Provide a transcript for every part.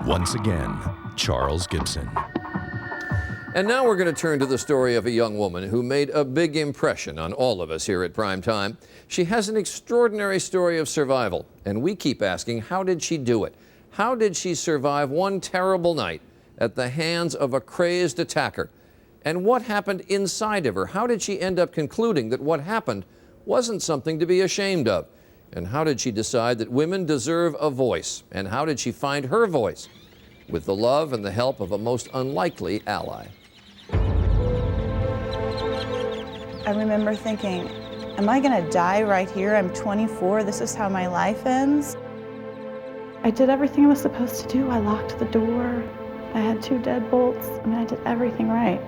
Once again, Charles Gibson. And now we're going to turn to the story of a young woman who made a big impression on all of us here at Primetime. She has an extraordinary story of survival, and we keep asking, how did she do it? How did she survive one terrible night at the hands of a crazed attacker? And what happened inside of her? How did she end up concluding that what happened wasn't something to be ashamed of? And how did she decide that women deserve a voice? And how did she find her voice? With the love and the help of a most unlikely ally. I remember thinking, am I going to die right here? I'm 24. This is how my life ends. I did everything I was supposed to do. I locked the door. I had 2 deadbolts. I mean, I did everything right.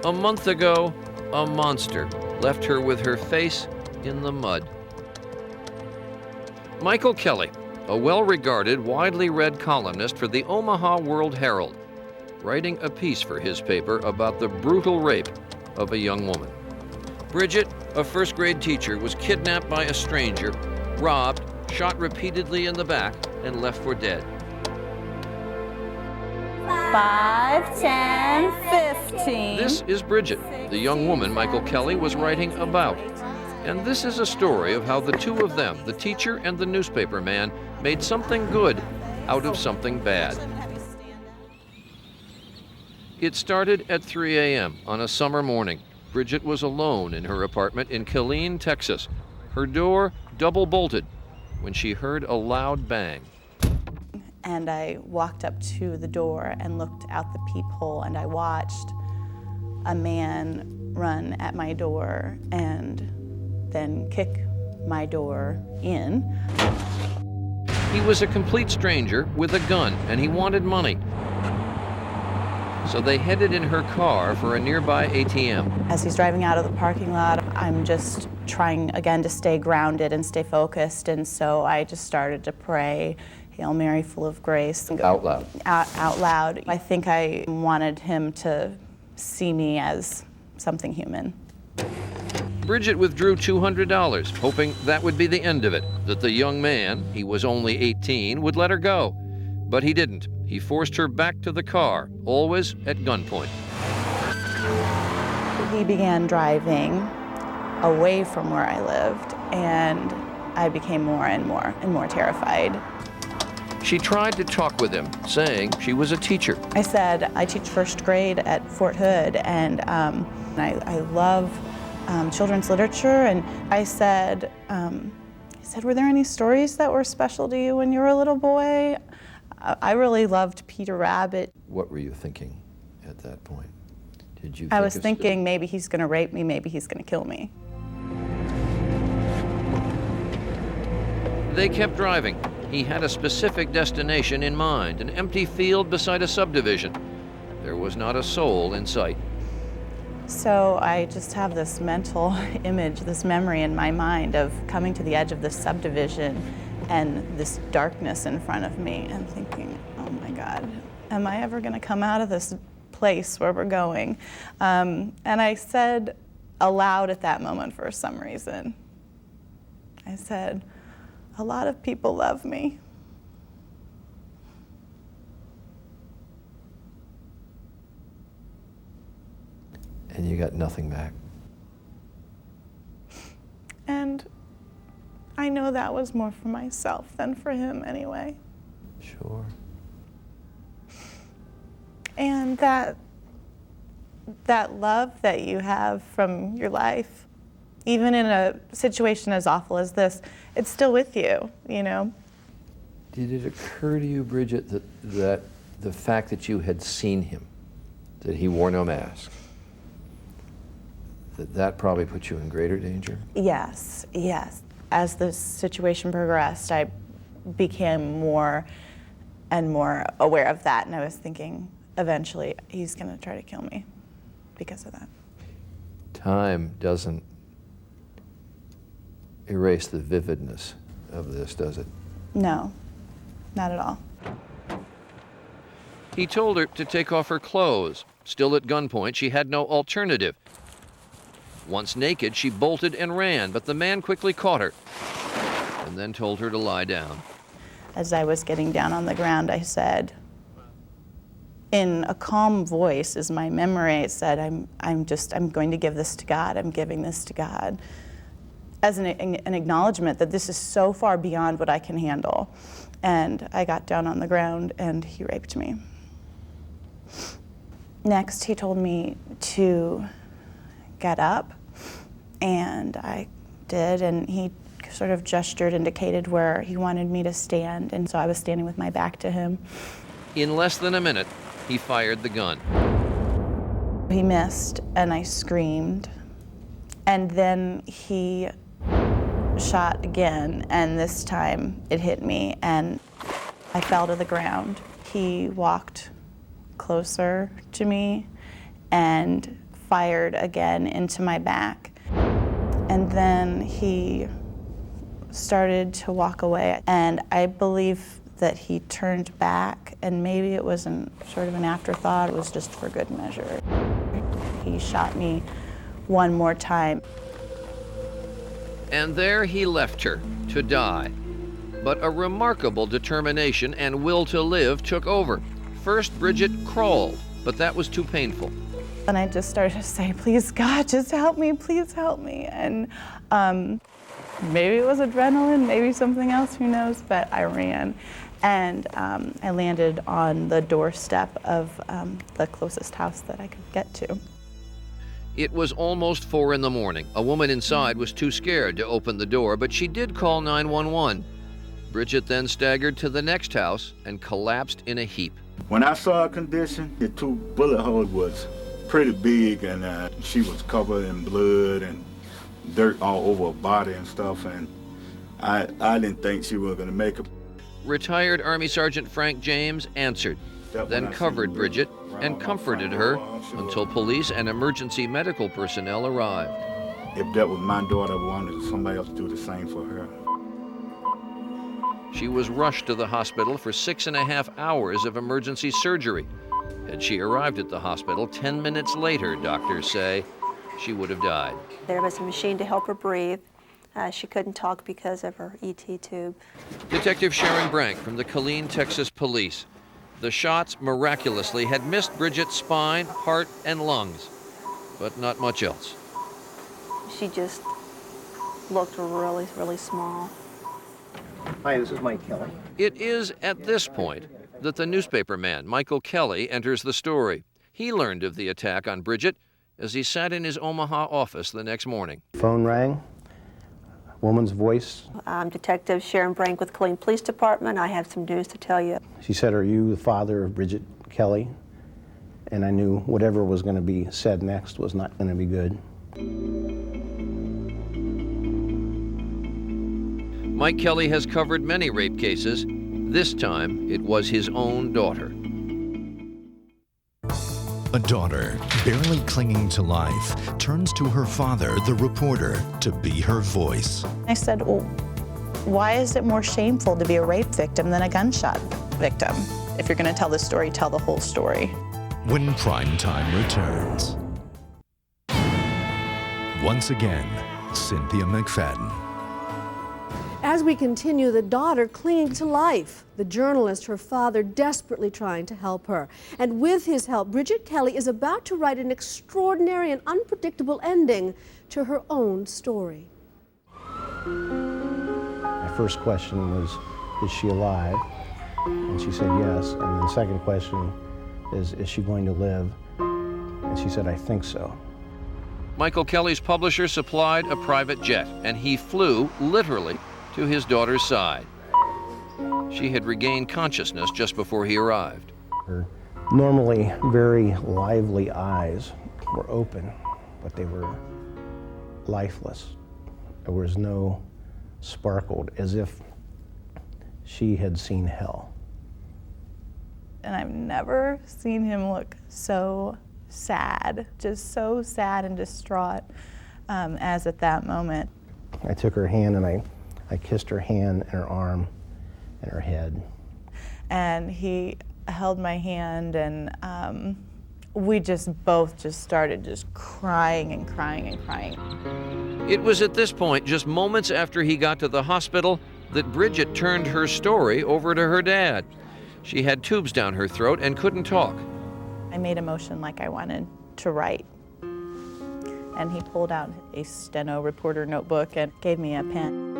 A month ago, a monster left her with her face in the mud. Michael Kelly, a well-regarded, widely read columnist for the Omaha World-Herlad, writing a piece for his paper about the brutal rape of a young woman. Bridget, a first-grade teacher, was kidnapped by a stranger, robbed, shot repeatedly in the back, and left for dead. 5, 10, 15. This is Bridget, the young woman Michael Kelly was writing about. And this is a story of how the two of them, the teacher and the newspaper man, made something good out of something bad. It started at 3 a.m. on a summer morning. Bridget was alone in her apartment in Killeen, Texas, her door double bolted, when she heard a loud bang. And I walked up to the door and looked out the peephole, and I watched a man run at my door and then kick my door in. He was a complete stranger with a gun, and he wanted money. So they headed in her car for a nearby ATM. As he's driving out of the parking lot, I'm just trying again to stay grounded and stay focused, and so I just started to pray, Hail Mary, full of grace. Out loud? Out loud. I think I wanted him to see me as something human. Bridget withdrew $200, hoping that would be the end of it, that the young man, he was only 18, would let her go. But he didn't. He forced her back to the car, always at gunpoint. He began driving away from where I lived, and I became more and more terrified. She tried to talk with him, saying she was a teacher. I said, I teach first grade at Fort Hood, and I love children's literature. And I said, were there any stories that were special to you when you were a little boy? I really loved Peter Rabbit. What were you thinking at that point? Did you? I was thinking maybe he's going to rape me, maybe he's going to kill me. They kept driving. He had a specific destination in mind, an empty field beside a subdivision. There was not a soul in sight. So I just have this mental image, this memory in my mind of coming to the edge of this subdivision and this darkness in front of me and thinking, oh my God, am I ever going to come out of this place where we're going? And I said aloud at that moment for some reason, I said, a lot of people love me. And you got nothing back. And I know that was more for myself than for him anyway. Sure. And that love that you have from your life, even in a situation as awful as this, it's still with you, you know? Did it occur to you, Bridget, that the fact that you had seen him, that he wore no mask, that probably put you in greater danger? Yes, yes. As the situation progressed, I became more and more aware of that, and I was thinking, eventually, he's going to try to kill me because of that. Time doesn't erase the vividness of this, does it? No, not at all. He told her to take off her clothes. Still at gunpoint, she had no alternative. Once naked, she bolted and ran, but the man quickly caught her and then told her to lie down. As I was getting down on the ground, I said, in a calm voice, is my memory, I said, I'm going to give this to God. I'm giving this to God. As an acknowledgement that this is so far beyond what I can handle. And I got down on the ground and he raped me. Next, he told me to get up, and I did, and he sort of gestured, indicated where he wanted me to stand, and so I was standing with my back to him. In less than a minute, he fired the gun. He missed, and I screamed, and then he shot again, and this time it hit me, and I fell to the ground. He walked closer to me and fired again into my back. And then he started to walk away, and I believe that he turned back, and maybe it was sort of an afterthought, it was just for good measure. He shot me one more time. And there he left her to die. But a remarkable determination and will to live took over. First, Bridget crawled, but that was too painful. And I just started to say, please, God, just help me, please help me. And maybe it was adrenaline, maybe something else, who knows, but I ran. And I landed on the doorstep of the closest house that I could get to. It was almost 4 in the morning. A woman inside was too scared to open the door, but she did call 911. Bridget then staggered to the next house and collapsed in a heap. When I saw her condition, the 2 bullet holes was pretty big, and she was covered in blood and dirt all over her body and stuff, and I didn't think she was going to make it. Retired Army Sergeant Frank James answered, then covered Bridget and comforted her until police and emergency medical personnel arrived. If that was my daughter, I wanted somebody else to do the same for her. She was rushed to the hospital for 6.5 hours of emergency surgery. Had she arrived at the hospital 10 minutes later, doctors say, she would have died. There was a machine to help her breathe. She couldn't talk because of her ET tube. Detective Sharon Brank from the Killeen, Texas Police. The shots miraculously had missed Bridget's spine, heart, and lungs, but not much else. She just looked really, really small. Hi, this is Mike Kelly. It is at this point that the newspaper man, Michael Kelly, enters the story. He learned of the attack on Bridget as he sat in his Omaha office the next morning. Phone rang, woman's voice. I'm Detective Sharon Brank with Killeen Police Department. I have some news to tell you. She said, "Are you the father of Bridget Kelly?" And I knew whatever was going to be said next was not going to be good. Mike Kelly has covered many rape cases. This time, it was his own daughter. A daughter, barely clinging to life, turns to her father, the reporter, to be her voice. I said, well, why is it more shameful to be a rape victim than a gunshot victim? If you're going to tell the story, tell the whole story. When Primetime returns. Once again, Cynthia McFadden. As we continue, the daughter clinging to life, the journalist, her father, desperately trying to help her. And with his help, Bridget Kelly is about to write an extraordinary and unpredictable ending to her own story. My first question was, is she alive? And she said yes. And then the second question is she going to live? And she said, I think so. Michael Kelly's publisher supplied a private jet, and he flew, literally, to his daughter's side. She had regained consciousness just before he arrived. Her normally very lively eyes were open, but they were lifeless. There was no sparkled, as if she had seen hell. And I've never seen him look so sad, just so sad and distraught as at that moment. I took her hand and I kissed her hand and her arm and her head. And he held my hand, and we both started crying and crying and crying. It was at this point, just moments after he got to the hospital, that Bridget turned her story over to her dad. She had tubes down her throat and couldn't talk. I made a motion like I wanted to write. And he pulled out a steno reporter notebook and gave me a pen.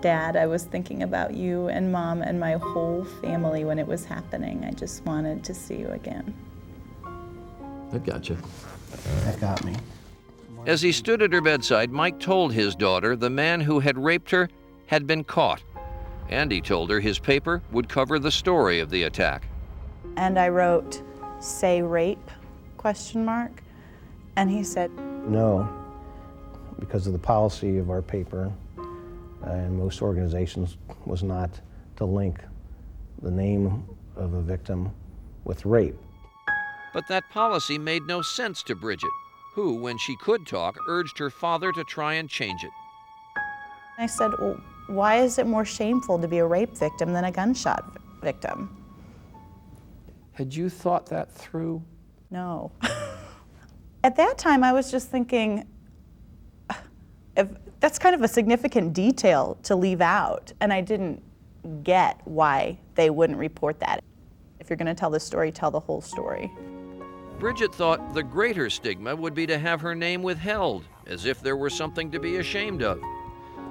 Dad, I was thinking about you and Mom and my whole family when it was happening. I just wanted to see you again. That got you. That got me. As he stood at her bedside, Mike told his daughter the man who had raped her had been caught. And he told her his paper would cover the story of the attack. And I wrote, "Say rape?" ? And he said, No, because of the policy of our paper and most organizations was not to link the name of a victim with rape. But that policy made no sense to Bridget, who, when she could talk, urged her father to try and change it. I said, well, why is it more shameful to be a rape victim than a gunshot victim? Had you thought that through? No. At that time, I was just thinking, that's kind of a significant detail to leave out, and I didn't get why they wouldn't report that. If you're going to tell the story, tell the whole story. Bridget thought the greater stigma would be to have her name withheld, as if there were something to be ashamed of.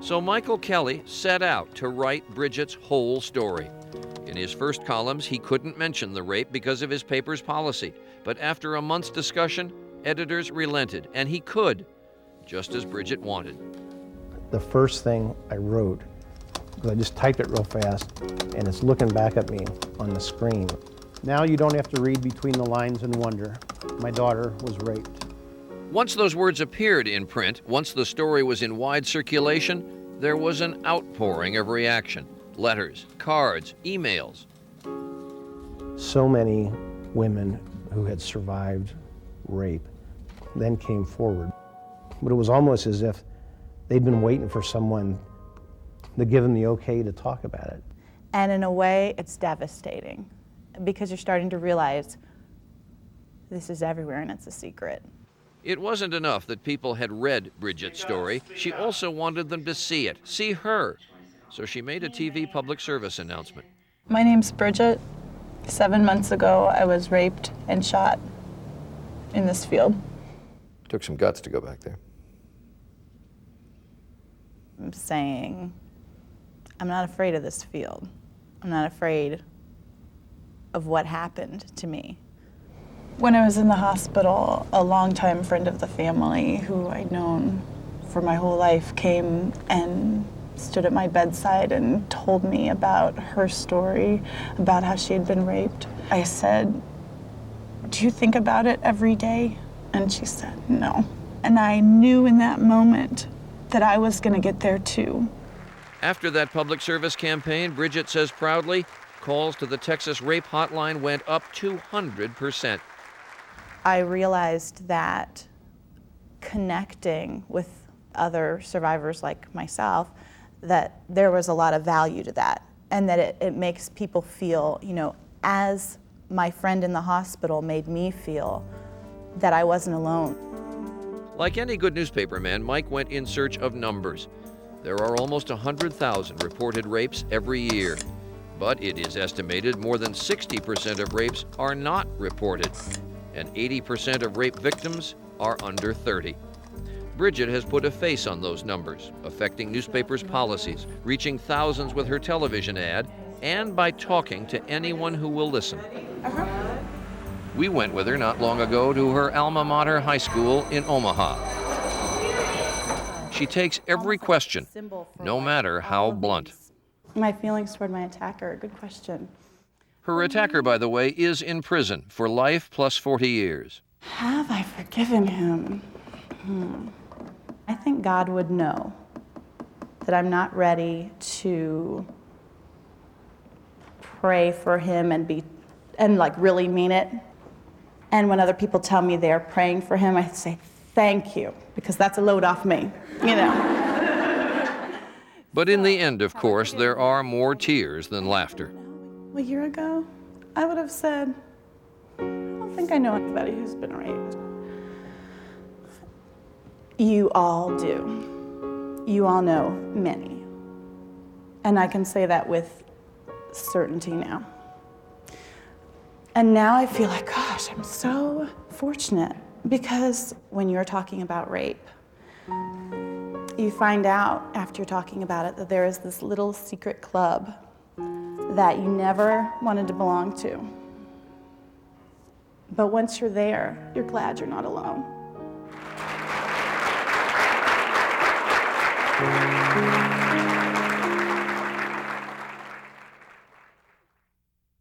So Michael Kelly set out to write Bridget's whole story. In his first columns, he couldn't mention the rape because of his paper's policy, but after a month's discussion, editors relented, and he could, just as Bridget wanted. The first thing I wrote, because I just typed it real fast, and it's looking back at me on the screen. Now you don't have to read between the lines and wonder. My daughter was raped. Once those words appeared in print, once the story was in wide circulation, there was an outpouring of reaction. Letters, cards, emails. So many women who had survived rape then came forward. But it was almost as if they'd been waiting for someone to give them the okay to talk about it. And in a way, it's devastating because you're starting to realize this is everywhere and it's a secret. It wasn't enough that people had read Bridget's story. She also wanted them to see it, see her. So she made a TV public service announcement. My name's Bridget. 7 months ago, I was raped and shot in this field. Took some guts to go back there. I'm saying, I'm not afraid of this field. I'm not afraid of what happened to me. When I was in the hospital, a longtime friend of the family who I'd known for my whole life came and stood at my bedside and told me about her story, about how she had been raped. I said, "Do you think about it every day?" And she said, "No." And I knew in that moment that I was going to get there too. After that public service campaign, Bridget says proudly, calls to the Texas rape hotline went up 200%. I realized that connecting with other survivors like myself, that there was a lot of value to that, and that it makes people feel, you know, as my friend in the hospital made me feel, that I wasn't alone. Like any good newspaperman, Mike went in search of numbers. There are almost 100,000 reported rapes every year, but it is estimated more than 60% of rapes are not reported, and 80% of rape victims are under 30. Bridget has put a face on those numbers, affecting newspapers' policies, reaching thousands with her television ad, and by talking to anyone who will listen. We went with her not long ago to her alma mater high school in Omaha. She takes every question, no matter how blunt. My feelings toward my attacker, good question. Her attacker, by the way, is in prison for life plus 40 years. Have I forgiven him? I think God would know that I'm not ready to pray for him and like really mean it. And when other people tell me they're praying for him, I say, thank you, because that's a load off me, you know. But in the end, of course, there are more tears than laughter. A year ago, I would have said, I don't think I know anybody who's been raped. You all do. You all know many. And I can say that with certainty now. And now I feel like, gosh, I'm so fortunate, because when you're talking about rape, you find out after you're talking about it that there is this little secret club that you never wanted to belong to. But once you're there, you're glad you're not alone.